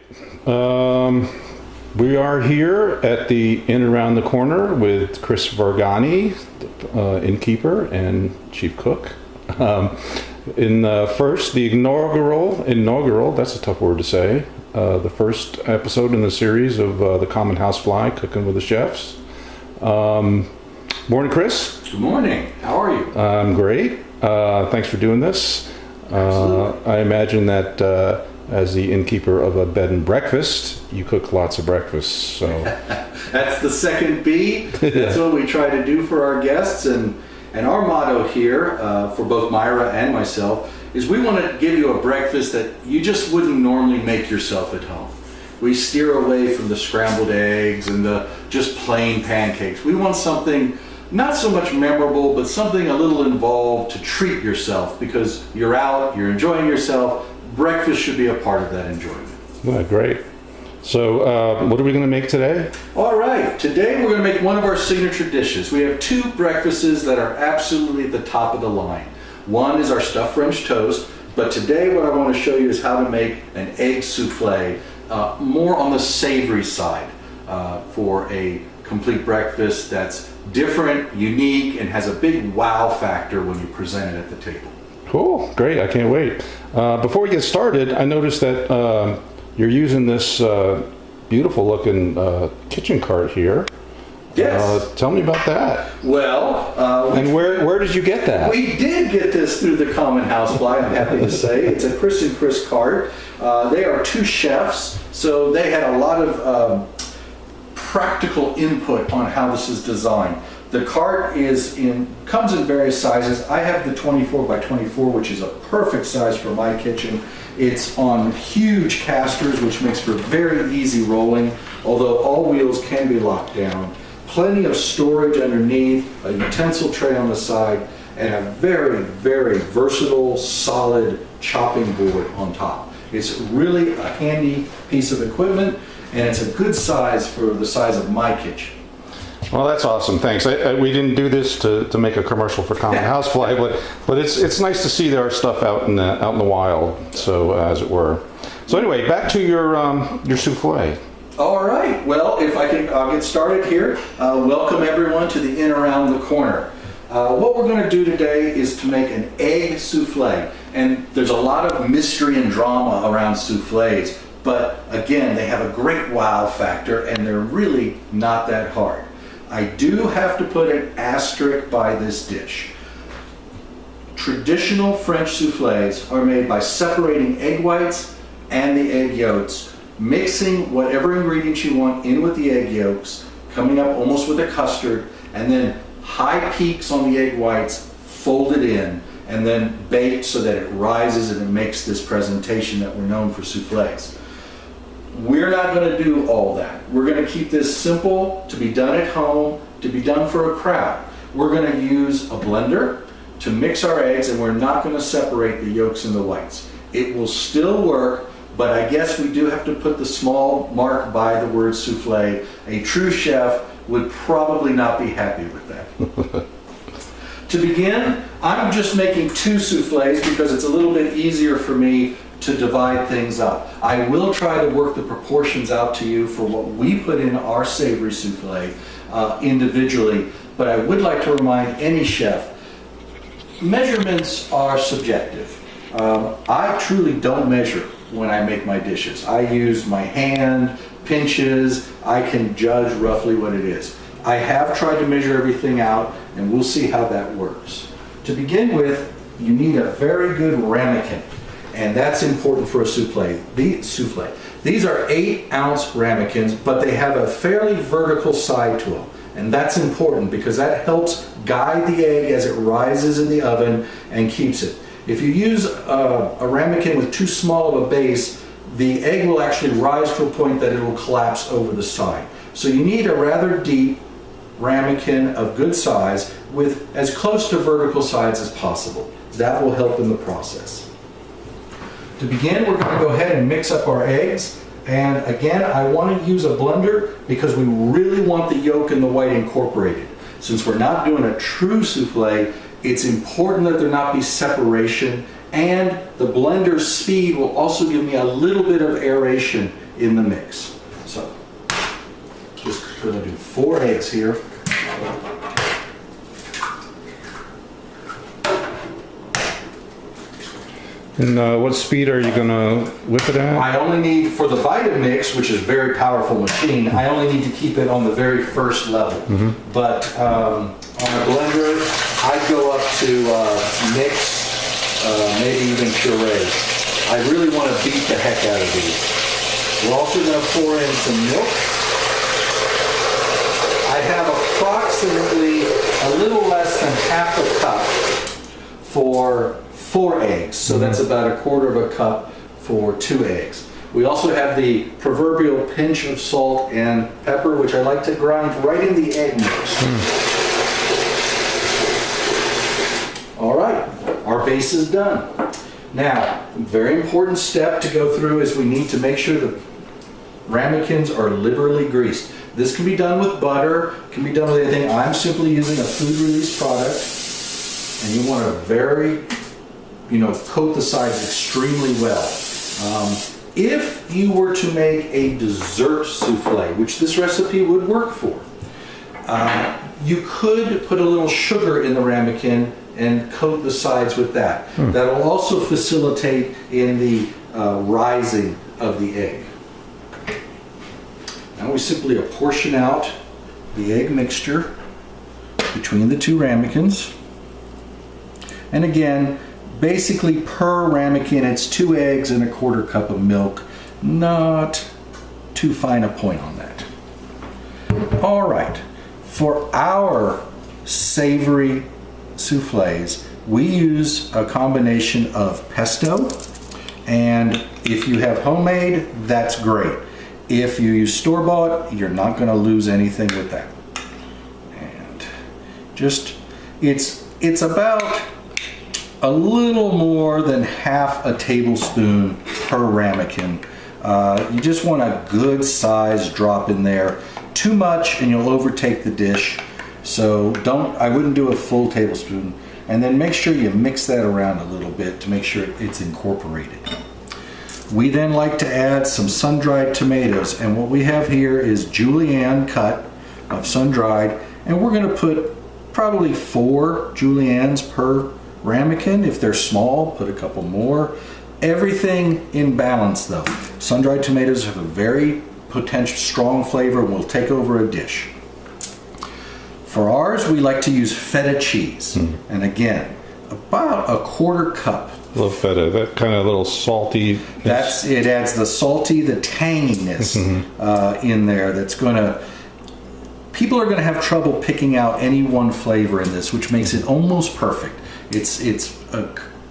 We are here at the Inn Around the Corner with Chris Vergani, innkeeper and chief cook. In the inaugural, that's a tough word to say, the first episode in the series of the Common House Fly, Cooking with the Chefs. Morning, Chris. Good morning. How are you? I'm great. Thanks for doing this. I imagine that as the innkeeper of a bed and breakfast, you cook lots of breakfasts. So that's the second B. That's what we try to do for our guests, and our motto here for both Myra and myself is we want to give you a breakfast that you just wouldn't normally make yourself at home. We steer away from the scrambled eggs and the just plain pancakes. We want something not so much memorable, but something a little involved to treat yourself because you're out, you're enjoying yourself. Breakfast should be a part of that enjoyment. Well, great. So what are we going to make today? All right. Today we're going to make one of our signature dishes. We have two breakfasts that are absolutely at the top of the line. One is our stuffed French toast, but today what I want to show you is how to make an egg souffle, more on the savory side for a complete breakfast that's different, unique, and has a big wow factor when you present it at the table. Cool, great, I can't wait. Before we get started, I noticed that you're using this beautiful looking kitchen cart here. Yes. Tell me about that. Well, and where did you get that? We did get this through the Common House Fly, I'm happy to say. It's a Chris and Chris cart. They are two chefs, so they had a lot of practical input on how this is designed. The cart comes in various sizes. I have the 24 by 24, which is a perfect size for my kitchen. It's on huge casters, which makes for very easy rolling, although all wheels can be locked down. Plenty of storage underneath, a utensil tray on the side, and a very, very versatile, solid chopping board on top. It's really a handy piece of equipment, and it's a good size for the size of my kitchen. Well, that's awesome. Thanks. We didn't do this to make a commercial for Common House Fly, but it's nice to see our stuff out in the wild, so as it were. So anyway, back to your souffle. All right. Well, if I can, I'll get started here. Welcome everyone to the Inn Around the Corner. What we're going to do today is to make an egg souffle, and there's a lot of mystery and drama around souffles, but again, they have a great wow factor, and they're really not that hard. I do have to put an asterisk by this dish. Traditional French souffles are made by separating egg whites and the egg yolks, mixing whatever ingredients you want in with the egg yolks, coming up almost with a custard, and then high peaks on the egg whites, folded in, and then baked so that it rises and it makes this presentation that we're known for souffles. We're not going to do all that. We're going to keep this simple, to be done at home, to be done for a crowd. We're going to use a blender to mix our eggs, and we're not going to separate the yolks and the whites. It will still work, but I guess we do have to put the small mark by the word souffle. A true chef would probably not be happy with that. To begin, I'm just making two souffles because it's a little bit easier for me to divide things up. I will try to work the proportions out to you for what we put in our savory souffle individually, but I would like to remind any chef, measurements are subjective. I truly don't measure when I make my dishes. I use my hand, pinches, I can judge roughly what it is. I have tried to measure everything out, and we'll see how that works. To begin with, you need a very good ramekin. And that's important for a souffle. These are 8-ounce ramekins, but they have a fairly vertical side to them. And that's important because that helps guide the egg as it rises in the oven and keeps it. If you use a ramekin with too small of a base, the egg will actually rise to a point that it will collapse over the side. So you need a rather deep ramekin of good size with as close to vertical sides as possible. That will help in the process. To begin, we're going to go ahead and mix up our eggs. And again, I want to use a blender because we really want the yolk and the white incorporated. Since we're not doing a true souffle, it's important that there not be separation, and the blender's speed will also give me a little bit of aeration in the mix. So just going to do 4 eggs here. And what speed are you going to whip it at? I only need, for the Vitamix, which is a very powerful machine, I only need to keep it on the very first level. But on a blender, I'd go up to mix, maybe even puree. I really want to beat the heck out of these. We're also going to pour in some milk. I have approximately a little less than half a cup for 4 eggs, so that's about 1/4 cup for 2 eggs. We also have the proverbial pinch of salt and pepper, which I like to grind right in the egg mix. All right, our base is done. Now, a very important step to go through is we need to make sure the ramekins are liberally greased. This can be done with butter, can be done with anything. I'm simply using a food release product, and you want to coat the sides extremely well. If you were to make a dessert souffle, which this recipe would work for, you could put a little sugar in the ramekin and coat the sides with that. That'll also facilitate in the rising of the egg. Now we simply apportion out the egg mixture between the 2 ramekins. And again, basically per ramekin, it's 2 eggs and 1/4 cup of milk. Not too fine a point on that. All right, for our savory souffles, we use a combination of pesto, and if you have homemade, that's great. If you use store-bought, you're not going to lose anything with that. And just, it's about a little more than half a tablespoon per ramekin. You just want a good size drop in there. Too much and you'll overtake the dish. So I wouldn't do a full tablespoon. And then make sure you mix that around a little bit to make sure it's incorporated. We then like to add some sun-dried tomatoes, and what we have here is julienne cut of sun-dried, and we're going to put probably 4 juliennes per ramekin. If they're small, put a couple more. Everything in balance though. Sun-dried tomatoes have a very potential strong flavor and will take over a dish. For ours, we like to use feta cheese, and again, about 1/4 cup. A little feta, that kind of little salty. It adds the salty, the tanginess in there. People are going to have trouble picking out any one flavor in this, which makes it almost perfect. It's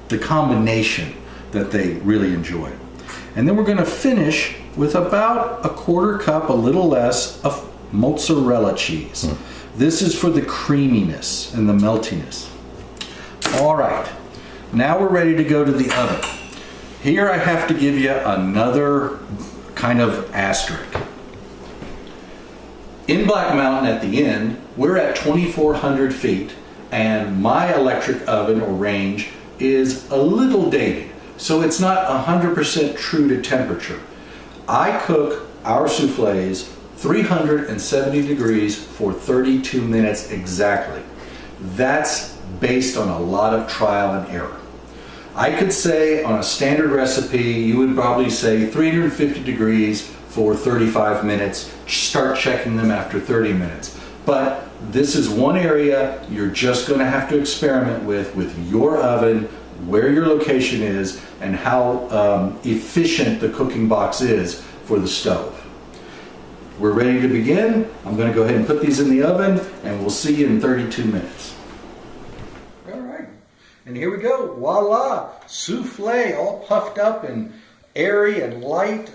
the combination that they really enjoy. And then we're going to finish with about 1/4 cup, a little less, of mozzarella cheese. This is for the creaminess and the meltiness. All right, now we're ready to go to the oven. Here I have to give you another kind of asterisk. In Black Mountain at the end, we're at 2,400 feet, and my electric oven or range is a little dated, so it's not 100% true to temperature. I cook our souffles 370 degrees for 32 minutes exactly. That's based on a lot of trial and error. I could say on a standard recipe, you would probably say 350 degrees for 35 minutes, start checking them after 30 minutes. But this is one area you're just going to have to experiment with your oven, where your location is, and how efficient the cooking box is for the stove. We're ready to begin. I'm going to go ahead and put these in the oven, and we'll see you in 32 minutes. All right, and here we go. Voila, souffle, all puffed up and airy and light.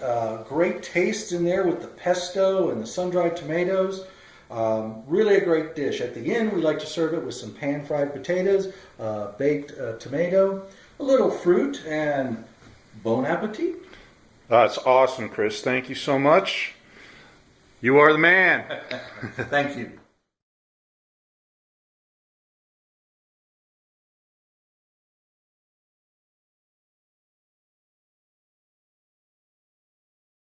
Great taste in there with the pesto and the sun-dried tomatoes. Really a great dish. At the end, we like to serve it with some pan-fried potatoes, baked tomato, a little fruit, and bon appetit. That's awesome, Chris. Thank you so much. You are the man. Thank you.